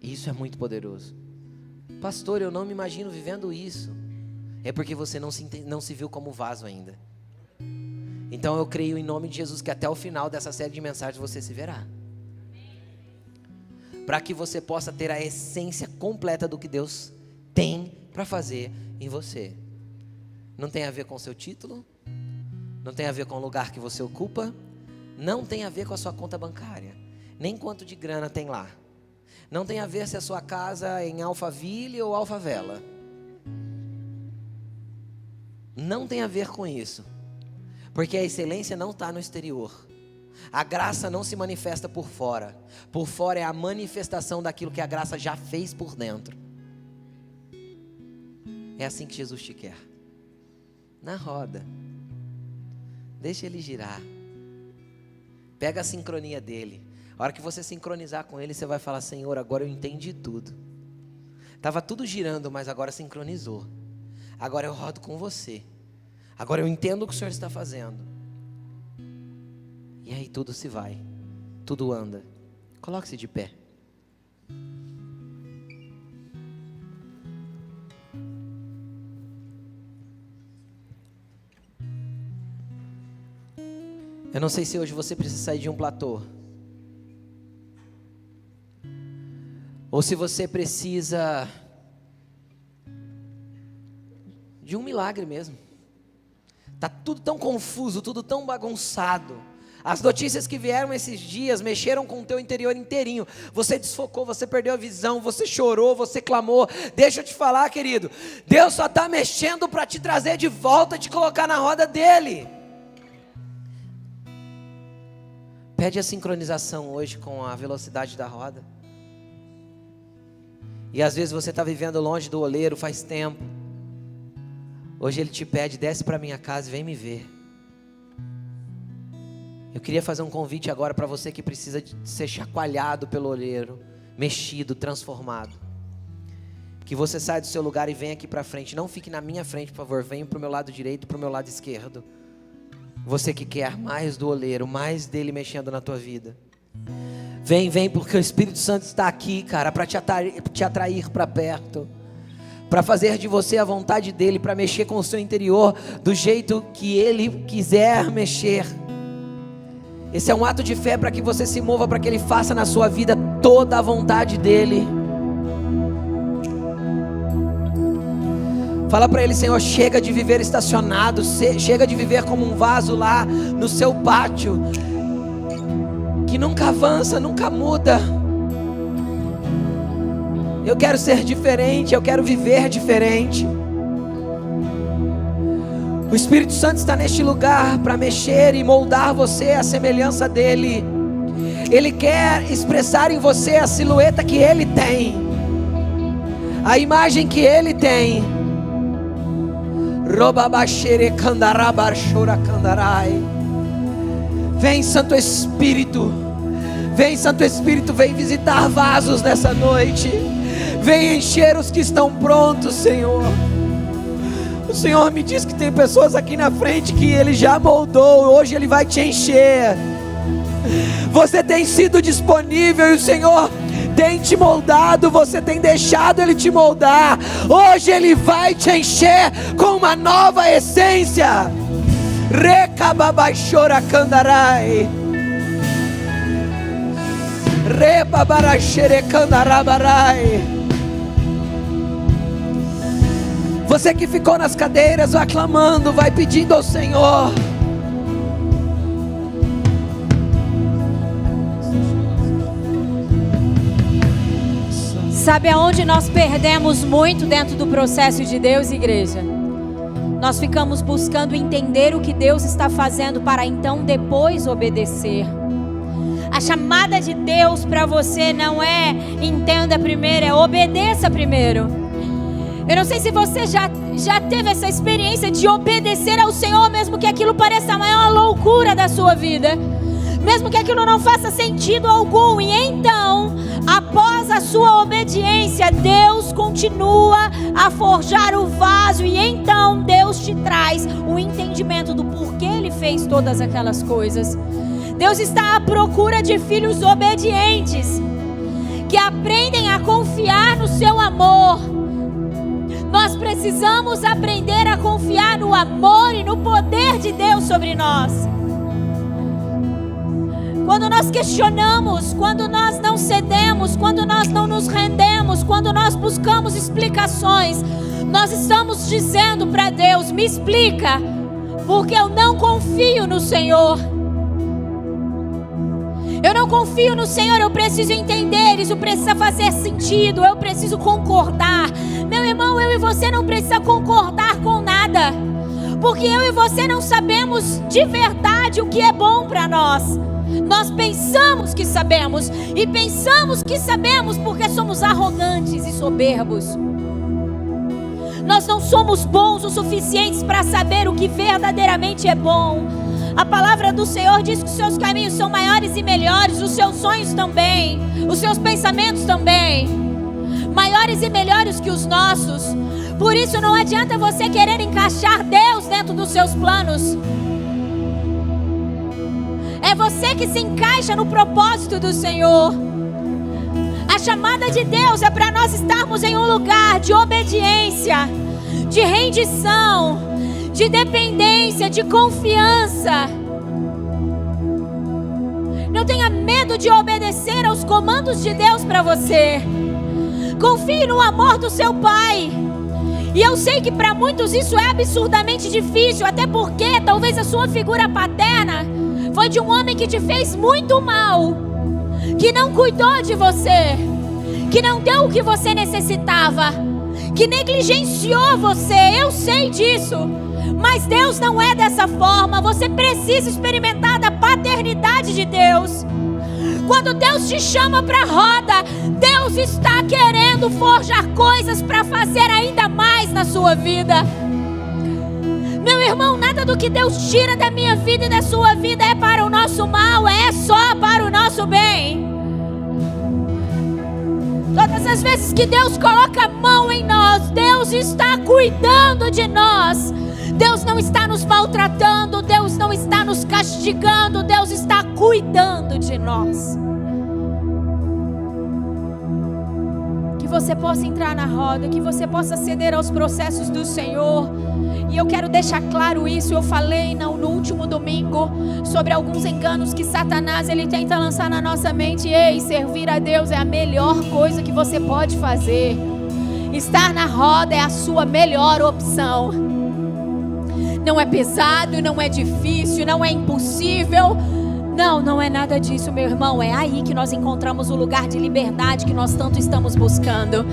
Speaker 1: Isso é muito poderoso. Pastor, eu não me imagino vivendo isso. É porque você não se viu como vaso ainda. Então eu creio em nome de Jesus que até o final dessa série de mensagens você se verá. Para que você possa ter a essência completa do que Deus tem para fazer em você. Não tem a ver com o seu título, não tem a ver com o lugar que você ocupa, não tem a ver com a sua conta bancária, nem quanto de grana tem lá. Não tem a ver se a sua casa é em Alphaville ou Alfavela. Não tem a ver com isso. Porque a excelência não está no exterior. A graça não se manifesta por fora. Por fora é a manifestação daquilo que a graça já fez por dentro. É assim que Jesus te quer. Na roda. Deixa ele girar. Pega a sincronia dele. A hora que você sincronizar com ele, você vai falar, Senhor, agora eu entendi tudo. Estava tudo girando, mas agora sincronizou. Agora eu rodo com você. Agora eu entendo o que o Senhor está fazendo. E aí tudo se vai. Tudo anda. Coloque-se de pé. Eu não sei se hoje você precisa sair de um platô. Ou se você precisa de um milagre mesmo. Está tudo tão confuso, tudo tão bagunçado. As notícias que vieram esses dias mexeram com o teu interior inteirinho. Você desfocou, você perdeu a visão, você chorou, você clamou. Deixa eu te falar, querido. Deus só está mexendo para te trazer de volta, te colocar na roda dele. Pede a sincronização hoje com a velocidade da roda. E às vezes você está vivendo longe do oleiro faz tempo. Hoje ele te pede, desce para minha casa e vem me ver. Eu queria fazer um convite agora para você que precisa de ser chacoalhado pelo oleiro, mexido, transformado. Que você saia do seu lugar e venha aqui para frente. Não fique na minha frente, por favor. Venha para o meu lado direito, para o meu lado esquerdo. Você que quer mais do oleiro, mais dele mexendo na tua vida. Vem, porque o Espírito Santo está aqui, cara, para te atrair para perto. Para fazer de você a vontade dele, para mexer com o seu interior do jeito que ele quiser mexer. Esse é um ato de fé para que você se mova, para que ele faça na sua vida toda a vontade dele. Fala para Ele: Senhor, chega de viver estacionado, chega de viver como um vaso lá no seu pátio, que nunca avança, nunca muda. Eu quero ser diferente, eu quero viver diferente. O Espírito Santo está neste lugar para mexer e moldar você à semelhança dEle. Ele quer expressar em você a silhueta que Ele tem, a imagem que Ele tem. Vem, Santo Espírito. Vem, Santo Espírito, vem visitar vasos nessa noite. Vem encher os que estão prontos, Senhor. O Senhor me diz que tem pessoas aqui na frente que Ele já moldou. Hoje Ele vai te encher. Você tem sido disponível e o Senhor tem te moldado. Você tem deixado Ele te moldar. Hoje Ele vai te encher com uma nova essência. Recababaixora candarai, rebabaraxere candarabarai. Você que ficou nas cadeiras, vai clamando, vai pedindo ao Senhor.
Speaker 2: Sabe aonde nós perdemos muito dentro do processo de Deus, igreja? Nós ficamos buscando entender o que Deus está fazendo para então depois obedecer. A chamada de Deus para você não é entenda primeiro, é obedeça primeiro. Eu não sei se você já teve essa experiência de obedecer ao Senhor, mesmo que aquilo pareça a maior loucura da sua vida, mesmo que aquilo não faça sentido algum. E então, após a sua obediência, Deus continua a forjar o vaso. E então Deus te traz o entendimento do porquê Ele fez todas aquelas coisas. Deus está à procura de filhos obedientes, que aprendem a confiar no seu amor. Nós precisamos aprender a confiar no amor e no poder de Deus sobre nós. Quando nós questionamos, quando nós não cedemos, quando nós não nos rendemos, quando nós buscamos explicações, nós estamos dizendo para Deus: me explica, porque eu não confio no Senhor. Eu não confio no Senhor, eu preciso entender, isso precisa fazer sentido, eu preciso concordar. Meu irmão, eu e você não precisa concordar com nada, porque eu e você não sabemos de verdade o que é bom para nós. Nós pensamos que sabemos, e pensamos que sabemos porque somos arrogantes e soberbos. Nós não somos bons o suficientes para saber o que verdadeiramente é bom. A palavra do Senhor diz que os seus caminhos são maiores e melhores, os seus sonhos também, os seus pensamentos também, maiores e melhores que os nossos. Por isso não adianta você querer encaixar Deus dentro dos seus planos. É você que se encaixa no propósito do Senhor. A chamada de Deus é para nós estarmos em um lugar de obediência, de rendição, de dependência, de confiança. Não tenha medo de obedecer aos comandos de Deus para você. Confie no amor do seu Pai. E eu sei que para muitos isso é absurdamente difícil, até porque talvez a sua figura paterna foi de um homem que te fez muito mal, que não cuidou de você, que não deu o que você necessitava, que negligenciou você. Eu sei disso. Mas Deus não é dessa forma. Você precisa experimentar da paternidade de Deus. Quando Deus te chama para a roda, Deus está querendo forjar coisas para fazer ainda mais na sua vida. Meu irmão, nada do que Deus tira da minha vida e da sua vida é para o nosso mal, é só para o nosso bem. Todas as vezes que Deus coloca a mão em nós, Deus está cuidando de nós. Deus não está nos maltratando, Deus não está nos castigando, Deus está cuidando de nós. Que você possa entrar na roda, que você possa ceder aos processos do Senhor. E eu quero deixar claro isso. Eu falei no último domingo sobre alguns enganos que Satanás ele tenta lançar na nossa mente. Ei, servir a Deus é a melhor coisa que você pode fazer. Estar na roda é a sua melhor opção. Não é pesado, não é difícil, não é impossível. Não é nada disso, meu irmão. É aí que nós encontramos o lugar de liberdade que nós tanto estamos buscando.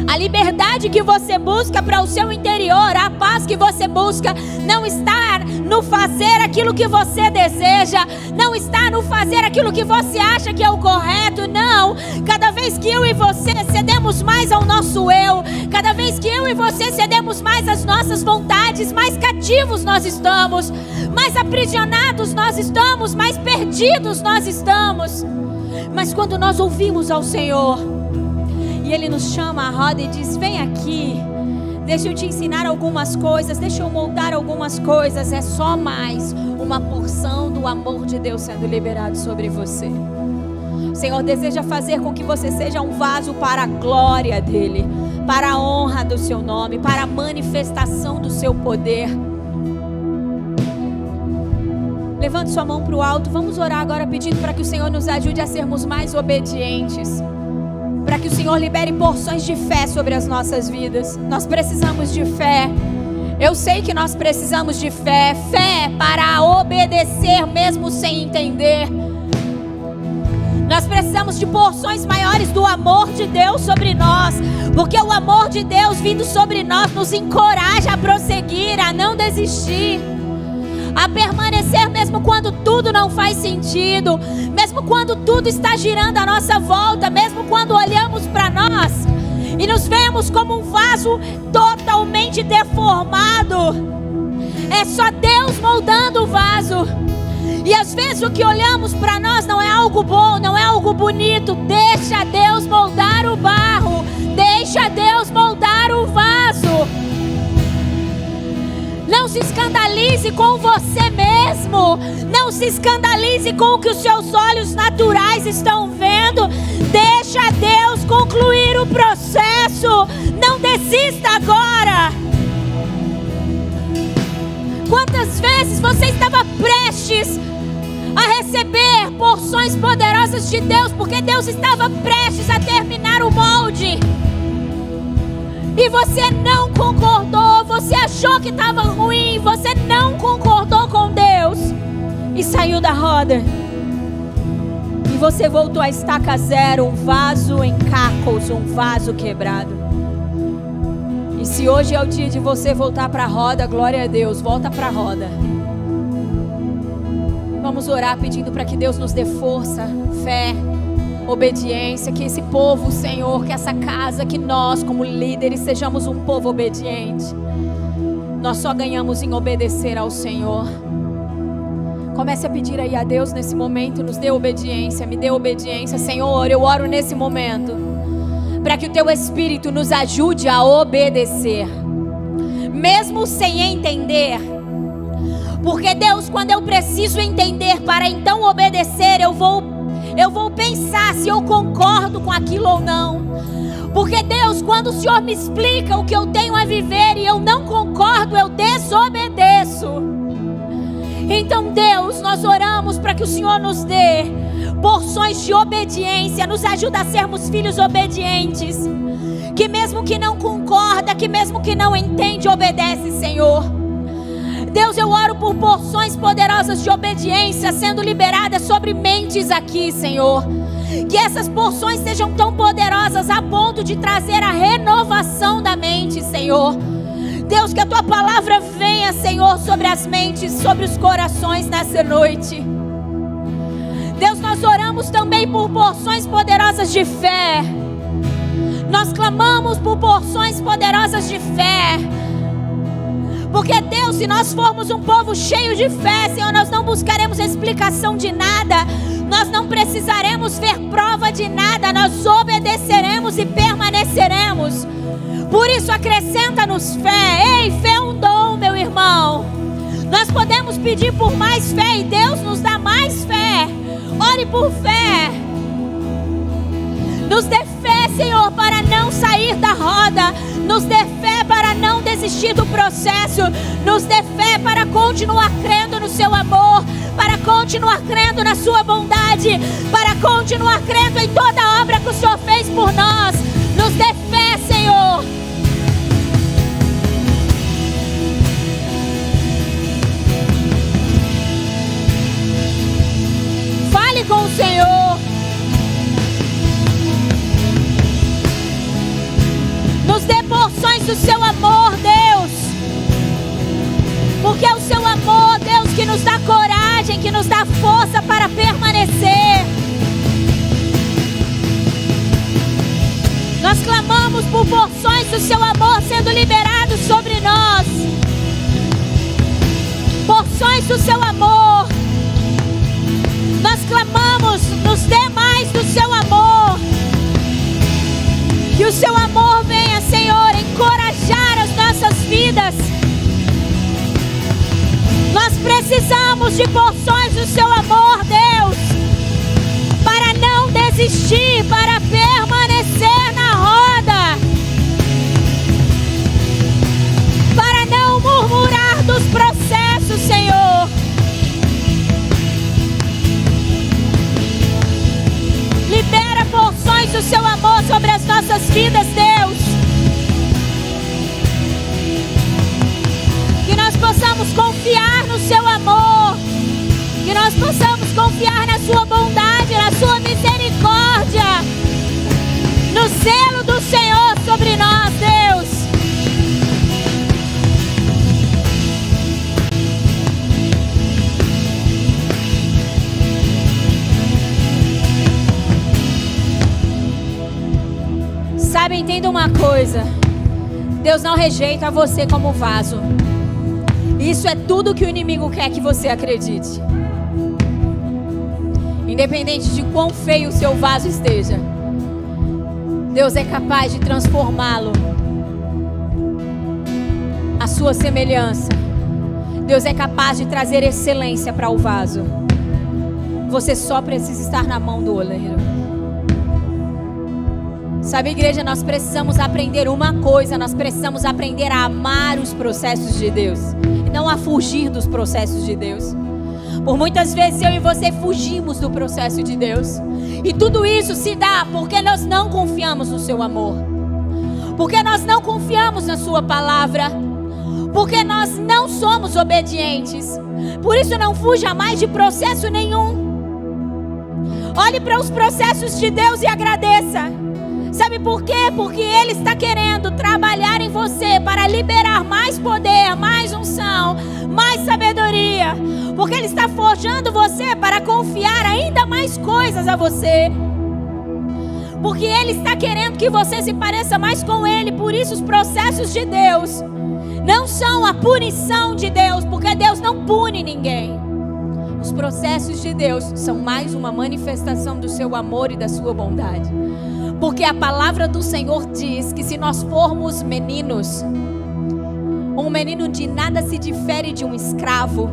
Speaker 2: A liberdade que você busca para o seu interior, a paz que você busca, não está no fazer aquilo que você deseja, não está no fazer aquilo que você acha que é o correto, não. Cada vez que eu e você cedemos mais ao nosso eu, cada vez que eu e você cedemos mais às nossas vontades, mais cativos nós estamos, mais aprisionados nós estamos, mais perdidos nós estamos. Mas quando nós ouvimos ao Senhor, e Ele nos chama à roda e diz: vem aqui, deixa eu te ensinar algumas coisas, deixa eu moldar algumas coisas. É só mais uma porção do amor de Deus sendo liberado sobre você. O Senhor deseja fazer com que você seja um vaso para a glória dEle, para a honra do seu nome, para a manifestação do seu poder. Levante sua mão para o alto. Vamos orar agora pedindo para que o Senhor nos ajude a sermos mais obedientes, para que o Senhor libere porções de fé sobre as nossas vidas. Nós precisamos de fé. Eu sei que nós precisamos de fé. Fé para obedecer mesmo sem entender. Nós precisamos de porções maiores do amor de Deus sobre nós, porque o amor de Deus vindo sobre nós nos encoraja a prosseguir, a não desistir, a permanecer mesmo quando tudo não faz sentido, mesmo quando tudo está girando à nossa volta, mesmo quando olhamos para nós e nos vemos como um vaso totalmente deformado. É só Deus moldando o vaso. E às vezes o que olhamos para nós não é algo bom, não é algo bonito. Deixa Deus moldar o barro, deixa Deus moldar o vaso. Não se escandalize com você mesmo. Não se escandalize com o que os seus olhos naturais estão vendo. Deixa Deus concluir o processo. Não desista agora. Quantas vezes você estava prestes a receber porções poderosas de Deus, porque Deus estava prestes a terminar o molde, e você não concordou, você achou que estava ruim, você não concordou com Deus e saiu da roda, e você voltou à estaca zero, um vaso em cacos, um vaso quebrado. E se hoje é o dia de você voltar para a roda, glória a Deus, volta para a roda. Vamos orar pedindo para que Deus nos dê força, fé, obediência, que esse povo, Senhor, que essa casa, que nós como líderes sejamos um povo obediente. Nós só ganhamos em obedecer ao Senhor. Comece a pedir aí a Deus nesse momento: nos dê obediência, me dê obediência. Senhor, eu oro nesse momento para que o Teu Espírito nos ajude a obedecer, mesmo sem entender. Porque Deus, quando eu preciso entender para então obedecer, eu vou pensar se eu concordo com aquilo ou não. Porque Deus, quando o Senhor me explica o que eu tenho a viver e eu não concordo, eu desobedeço. Então Deus, nós oramos para que o Senhor nos dê porções de obediência, nos ajuda a sermos filhos obedientes, que mesmo que não concorda, que mesmo que não entende, obedece, Senhor. Deus, eu oro por porções poderosas de obediência sendo liberadas sobre mentes aqui, Senhor. Que essas porções sejam tão poderosas a ponto de trazer a renovação da mente, Senhor. Deus, que a Tua palavra venha, Senhor, sobre as mentes, sobre os corações nessa noite. Deus, nós oramos também por porções poderosas de fé. Nós clamamos por porções poderosas de fé. Porque Deus, se nós formos um povo cheio de fé, Senhor, nós não buscaremos explicação de nada, nós não precisaremos ver prova de nada, nós obedeceremos e permaneceremos. Por isso acrescenta-nos fé. Ei, fé é um dom, meu irmão. Nós podemos pedir por mais fé e Deus nos dá mais fé. Ore por fé. Nos dê fé, Senhor, para não sair da roda. Nos dê fé para não desistir do processo. Nos dê fé para continuar crendo no Seu amor, para continuar crendo na Sua bondade, para continuar crendo em toda a obra que o Senhor fez por nós. Nos dê fé, Senhor. Senhor. Nos dê porções do seu amor, Deus. Porque é o seu amor, Deus, que nos dá coragem, que nos dá força para permanecer. Nós clamamos por porções do seu amor sendo liberados sobre nós. Porções do seu amor. Nós clamamos, nos dê mais do seu amor. Que o seu amor venha, Senhor, encorajar as nossas vidas. Nós precisamos de porções do seu amor, Deus, para não desistir, para permanecer na roda, para não murmurar dos processos, Senhor. Libera porções do seu amor sobre as nossas vidas, Deus. Que nós possamos confiar no seu amor. Que nós possamos confiar na sua bondade, na sua misericórdia, no zelo do Senhor sobre nós, Deus. Sabe, entenda uma coisa. Deus não rejeita você como vaso. Isso é tudo que o inimigo quer que você acredite. Independente de quão feio o seu vaso esteja, Deus é capaz de transformá-lo à sua semelhança. Deus é capaz de trazer excelência para o vaso. Você só precisa estar na mão do oleiro. Sabe, igreja, nós precisamos aprender uma coisa. Nós precisamos aprender a amar os processos de Deus e não a fugir dos processos de Deus. Por muitas vezes eu e você fugimos do processo de Deus. E tudo isso se dá porque nós não confiamos no seu amor. Porque nós não confiamos na sua palavra. Porque nós não somos obedientes. Por isso não fuja mais de processo nenhum. Olhe para os processos de Deus e agradeça. Sabe por quê? Porque Ele está querendo trabalhar em você para liberar mais poder, mais unção, mais sabedoria. Porque Ele está forjando você para confiar ainda mais coisas a você. Porque Ele está querendo que você se pareça mais com Ele. Por isso os processos de Deus não são a punição de Deus, porque Deus não pune ninguém. Os processos de Deus são mais uma manifestação do seu amor e da sua bondade. Porque a palavra do Senhor diz que se nós formos meninos, um menino de nada se difere de um escravo.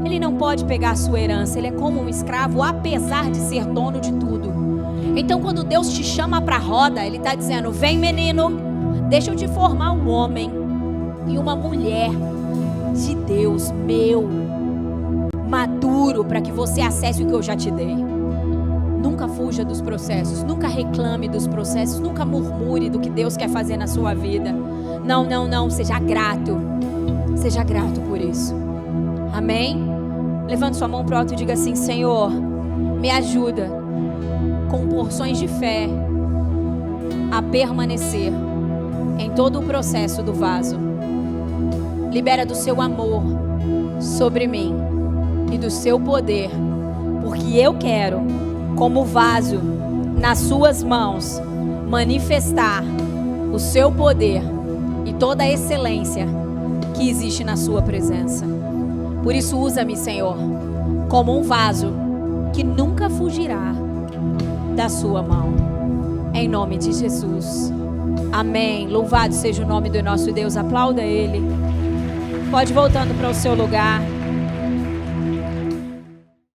Speaker 2: Ele não pode pegar a sua herança, ele é como um escravo, apesar de ser dono de tudo. Então quando Deus te chama para a roda, Ele está dizendo: vem menino, deixa eu te formar um homem e uma mulher de Deus, meu, maduro, para que você acesse o que eu já te dei. Nunca fuja dos processos, nunca reclame dos processos, nunca murmure do que Deus quer fazer na sua vida. Não, não, não, seja grato por isso. Amém? Levante sua mão para o alto e diga assim: Senhor, me ajuda com porções de fé a permanecer em todo o processo do vaso. Libera do seu amor sobre mim e do seu poder, porque eu quero, como vaso nas suas mãos, manifestar o seu poder e toda a excelência que existe na sua presença. Por isso usa-me, Senhor, como um vaso que nunca fugirá da sua mão. Em nome de Jesus. Amém. Louvado seja o nome do nosso Deus. Aplauda Ele. Pode ir voltando para o seu lugar.